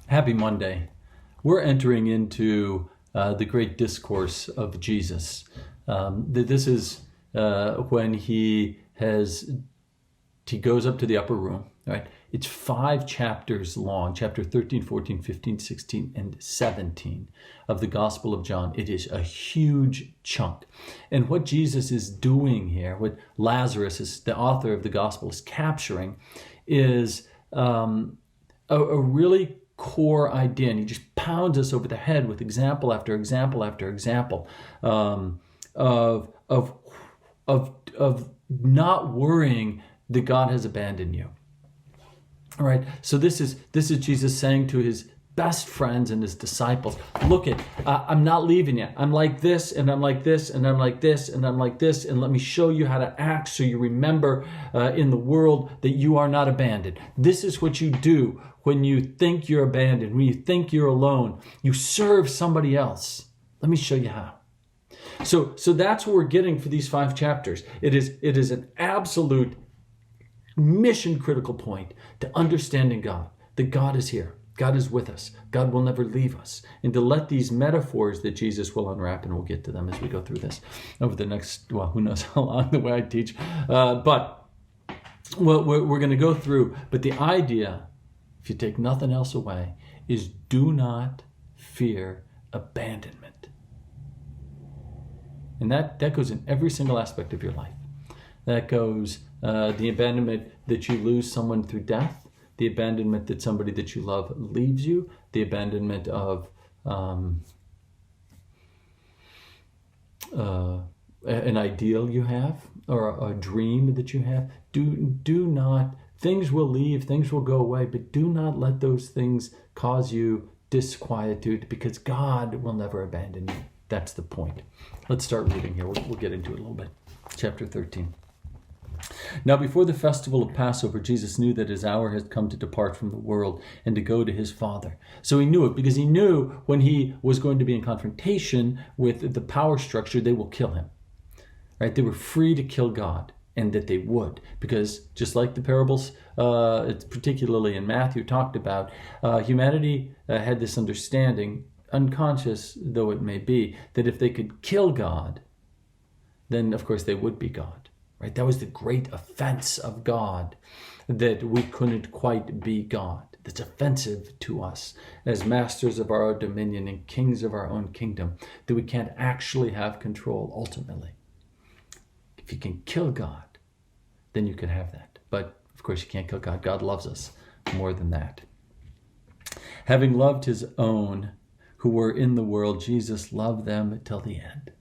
Happy Monday. We're entering into the great discourse of Jesus. This is when he goes up to the upper room, right? It's 5 chapters long, chapter 13, 14, 15, 16, and 17 of the Gospel of John. It is a huge chunk. And what Jesus is doing here, what Lazarus, is the author of the Gospel, is capturing is a really core idea, and he just pounds us over the head with example after example after example of not worrying that God has abandoned you. All right. So this is Jesus saying to his best friends and his disciples, look I'm not leaving you. I'm like this, and I'm like this, and I'm like this, and I'm like this, and let me show you how to act so you remember in the world that you are not abandoned. This is what you do when you think you're abandoned, when you think you're alone. You serve somebody else. Let me show you how. So that's what we're getting for these 5 chapters. It is an absolute mission critical point to understanding God, that God is here. God is with us. God will never leave us. And to let these metaphors that Jesus will unwrap, and we'll get to them as we go through this over the next, who knows how long the way I teach. But we're going to go through. But the idea, if you take nothing else away, is do not fear abandonment. And that goes in every single aspect of your life. That goes the abandonment that you lose someone through death, the abandonment that somebody that you love leaves you, the abandonment of an ideal you have or a dream that you have. Do not, things will leave, things will go away, but do not let those things cause you disquietude, because God will never abandon you. That's the point. Let's start reading here. We'll get into it a little bit. Chapter 13. Now before the festival of Passover, Jesus knew that his hour had come to depart from the world and to go to his Father. So he knew it because he knew when he was going to be in confrontation with the power structure, they will kill him. Right? They were free to kill God, and that they would, because just like the parables, it's particularly in Matthew talked about, humanity had this understanding, unconscious though it may be, that if they could kill God, then of course they would be God. Right? That was the great offense of God, that we couldn't quite be God. That's offensive to us as masters of our own dominion and kings of our own kingdom, that we can't actually have control ultimately. If you can kill God, then you can have that. But of course you can't kill God. God loves us more than that. Having loved his own who were in the world, Jesus loved them till the end.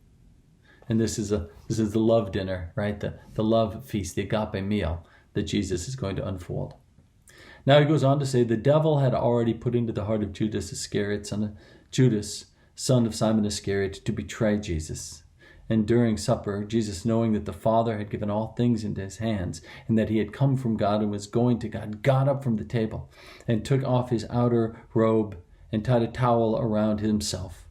And this is the love dinner, right? The love feast, the agape meal that Jesus is going to unfold. Now he goes on to say, the devil had already put into the heart of Judas Iscariot, son of Simon Iscariot, to betray Jesus. And during supper, Jesus, knowing that the Father had given all things into his hands, and that he had come from God and was going to God, got up from the table and took off his outer robe and tied a towel around himself.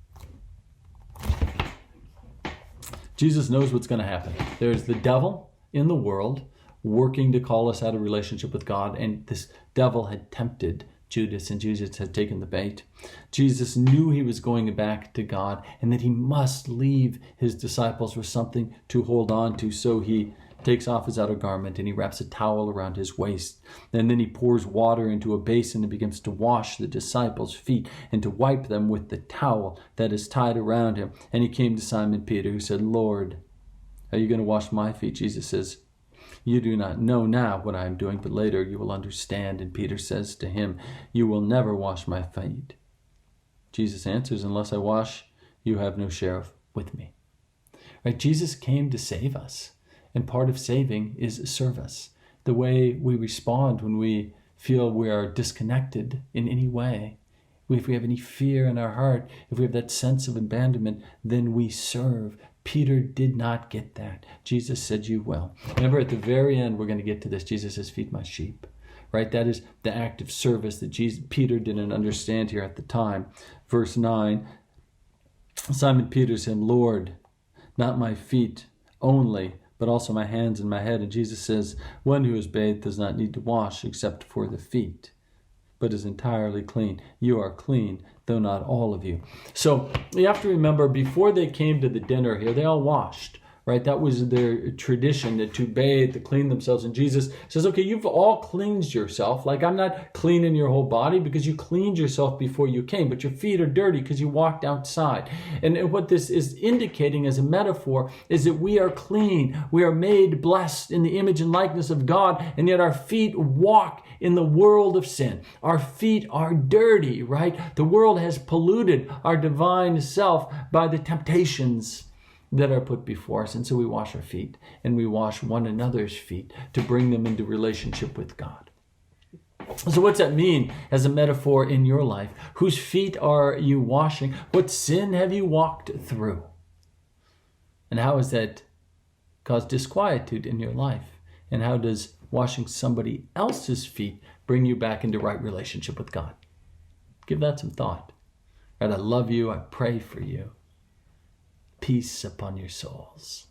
Jesus knows what's going to happen. There's the devil in the world working to call us out of relationship with God, and this devil had tempted Judas, and Judas had taken the bait. Jesus knew he was going back to God and that he must leave his disciples with something to hold on to, so he takes off his outer garment and he wraps a towel around his waist. And then he pours water into a basin and begins to wash the disciples' feet and to wipe them with the towel that is tied around him. And he came to Simon Peter, who said, Lord, are you going to wash my feet? Jesus says, you do not know now what I am doing, but later you will understand. And Peter says to him, you will never wash my feet. Jesus answers, unless I wash, you have no share with me. Right? Jesus came to save us. And part of saving is service. The way we respond when we feel we are disconnected in any way. If we have any fear in our heart, if we have that sense of abandonment, then we serve. Peter did not get that. Jesus said, you will. Remember, at the very end, we're going to get to this. Jesus says, feed my sheep. Right? That is the act of service that Peter didn't understand here at the time. Verse 9, Simon Peter said, Lord, not my feet only, but also my hands and my head. And Jesus says, one who is bathed does not need to wash except for the feet, but is entirely clean. You are clean, though not all of you. So you have to remember, before they came to the dinner here, they all washed, right? That was their tradition, to bathe, to clean themselves. And Jesus says, okay, you've all cleansed yourself. Like, I'm not cleaning your whole body because you cleaned yourself before you came, but your feet are dirty because you walked outside. And what this is indicating as a metaphor is that we are clean. We are made blessed in the image and likeness of God, and yet our feet walk in the world of sin. Our feet are dirty, right? The world has polluted our divine self by the temptations that are put before us. And so we wash our feet, and we wash one another's feet to bring them into relationship with God. So what's that mean as a metaphor in your life? Whose feet are you washing? What sin have you walked through? And how has that caused disquietude in your life? And how does washing somebody else's feet bring you back into right relationship with God? Give that some thought. Right, I love you. I pray for you. Peace upon your souls.